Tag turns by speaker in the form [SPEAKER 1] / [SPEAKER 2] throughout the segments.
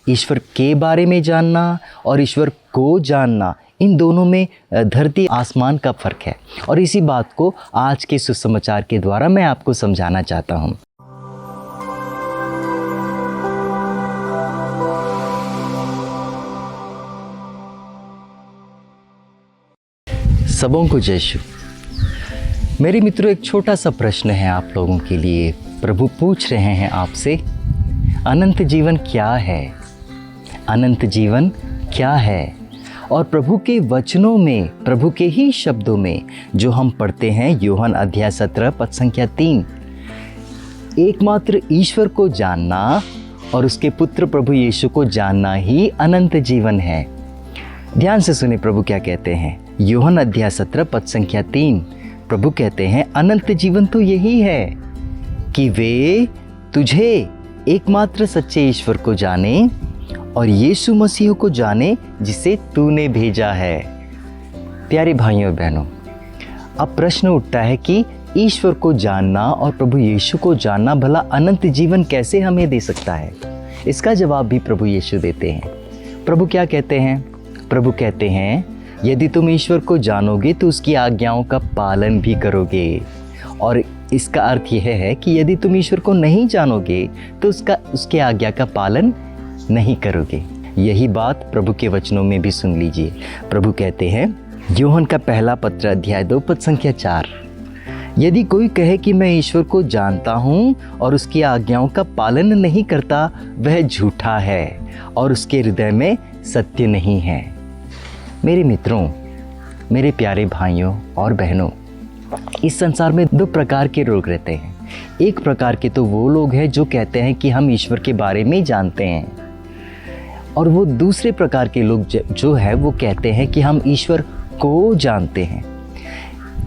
[SPEAKER 1] ईश्वर के बारे में जानना और ईश्वर को जानना, इन दोनों में धरती आसमान का फ़र्क है। और इसी बात को आज के सुसमाचार के द्वारा मैं आपको समझाना चाहता हूँ। सबों को जय यीशु। मेरे मित्रों, एक छोटा सा प्रश्न है आप लोगों के लिए। प्रभु पूछ रहे हैं आपसे, अनंत जीवन क्या है? अनंत जीवन क्या है? और प्रभु के वचनों में, प्रभु के ही शब्दों में जो हम पढ़ते हैं, यूहन्ना अध्याय 17 पद संख्या 3, एकमात्र ईश्वर को जानना और उसके पुत्र प्रभु यीशु को जानना ही अनंत जीवन है। ध्यान से सुने प्रभु क्या कहते हैं। यूहन्ना अध्याय 17 पद संख्या 3, प्रभु कहते हैं, अनंत जीवन तो यही है कि वे तुझे एकमात्र सच्चे ईश्वर को जाने और यीशु मसीह को जाने जिसे तूने भेजा है। प्यारे भाइयों और बहनों, अब प्रश्न उठता है कि ईश्वर को जानना और प्रभु यीशु को जानना भला अनंत जीवन कैसे हमें दे सकता है? इसका जवाब भी प्रभु यीशु देते हैं। प्रभु क्या कहते हैं? प्रभु कहते हैं, यदि तुम ईश्वर को जानोगे तो उसकी आज्ञाओं का पालन भी करोगे। और इसका अर्थ यह है कि यदि तुम ईश्वर को नहीं जानोगे तो उसके आज्ञा का पालन नहीं करोगे। यही बात प्रभु के वचनों में भी सुन लीजिए। प्रभु कहते हैं, यूहन्ना का पहला पत्र अध्याय 2 पद संख्या 4, यदि कोई कहे कि मैं ईश्वर को जानता हूँ और उसकी आज्ञाओं का पालन नहीं करता, वह झूठा है और उसके हृदय में सत्य नहीं है। मेरे मित्रों, मेरे प्यारे भाइयों और बहनों, इस संसार में दो प्रकार के लोग रहते हैं। एक प्रकार के तो वो लोग हैं जो कहते हैं कि हम ईश्वर के बारे में जानते हैं, और वो दूसरे प्रकार के लोग जो है वो कहते हैं कि हम ईश्वर को जानते हैं।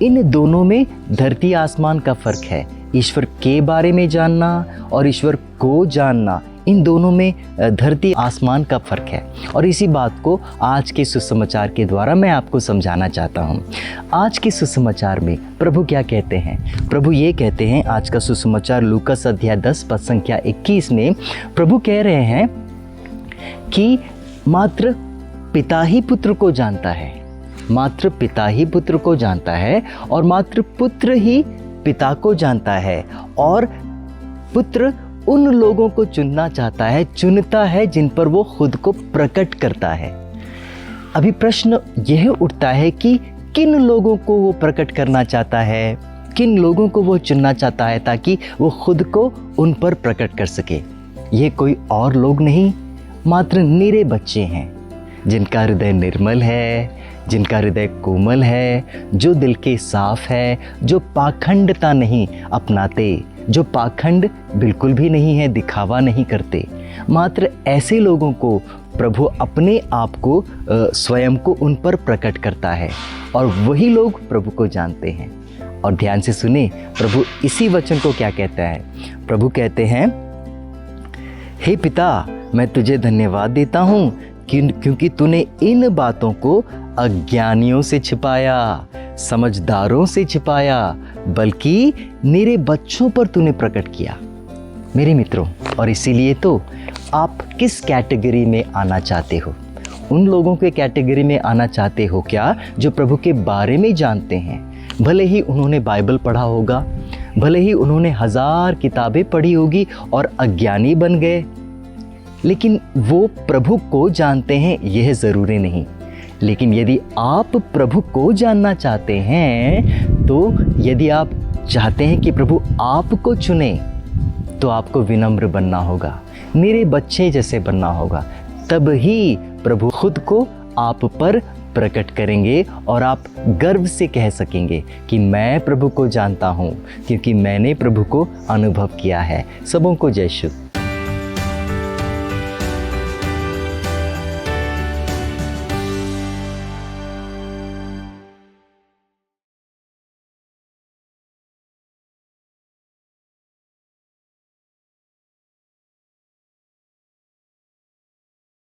[SPEAKER 1] इन दोनों में धरती आसमान का फ़र्क है। ईश्वर के बारे में जानना और ईश्वर को जानना, इन दोनों में धरती आसमान का फ़र्क है। और इसी बात को आज के सुसमाचार के द्वारा मैं आपको समझाना चाहता हूँ। आज के सुसमाचार में प्रभु क्या कहते हैं? प्रभु ये कहते हैं, आज का सुसमाचार लूकास अध्याय 10 पद संख्या 21 में प्रभु कह रहे हैं कि मात्र पिता ही पुत्र को जानता है, मात्र पिता ही पुत्र को जानता है, और मात्र पुत्र ही पिता को जानता है, और पुत्र उन लोगों को चुनना चाहता है, चुनता है जिन पर वो खुद को प्रकट करता है। अभी प्रश्न यह उठता है कि किन लोगों को वो प्रकट करना चाहता है, किन लोगों को वो चुनना चाहता है ताकि वो खुद को उन पर प्रकट कर सके। ये कोई और लोग नहीं, मात्र निरे बच्चे हैं जिनका हृदय निर्मल है, जिनका हृदय कोमल है, जो दिल के साफ है, जो पाखंडता नहीं अपनाते, जो पाखंड बिल्कुल भी नहीं है, दिखावा नहीं करते। मात्र ऐसे लोगों को प्रभु अपने आप को स्वयं को उन पर प्रकट करता है, और वही लोग प्रभु को जानते हैं। और ध्यान से सुने, प्रभु इसी वचन को क्या कहता है? प्रभु कहते हैं, हे पिता, मैं तुझे धन्यवाद देता हूँ क्योंकि तूने इन बातों को अज्ञानियों से छिपाया, समझदारों से छिपाया, बल्कि मेरे बच्चों पर तूने प्रकट किया। मेरे मित्रों, और इसीलिए तो आप किस कैटेगरी में आना चाहते हो? उन लोगों के कैटेगरी में आना चाहते हो क्या जो प्रभु के बारे में जानते हैं? भले ही उन्होंने बाइबल पढ़ा होगा, भले ही उन्होंने 1000 किताबें पढ़ी होगी और अज्ञानी बन गए, लेकिन वो प्रभु को जानते हैं यह ज़रूरी नहीं। लेकिन यदि आप प्रभु को जानना चाहते हैं, तो यदि आप चाहते हैं कि प्रभु आपको चुने, तो आपको विनम्र बनना होगा, मेरे बच्चे जैसे बनना होगा। तब ही प्रभु खुद को आप पर प्रकट करेंगे और आप गर्व से कह सकेंगे कि मैं प्रभु को जानता हूँ, क्योंकि मैंने प्रभु को अनुभव किया है। सबों को जय यीशु।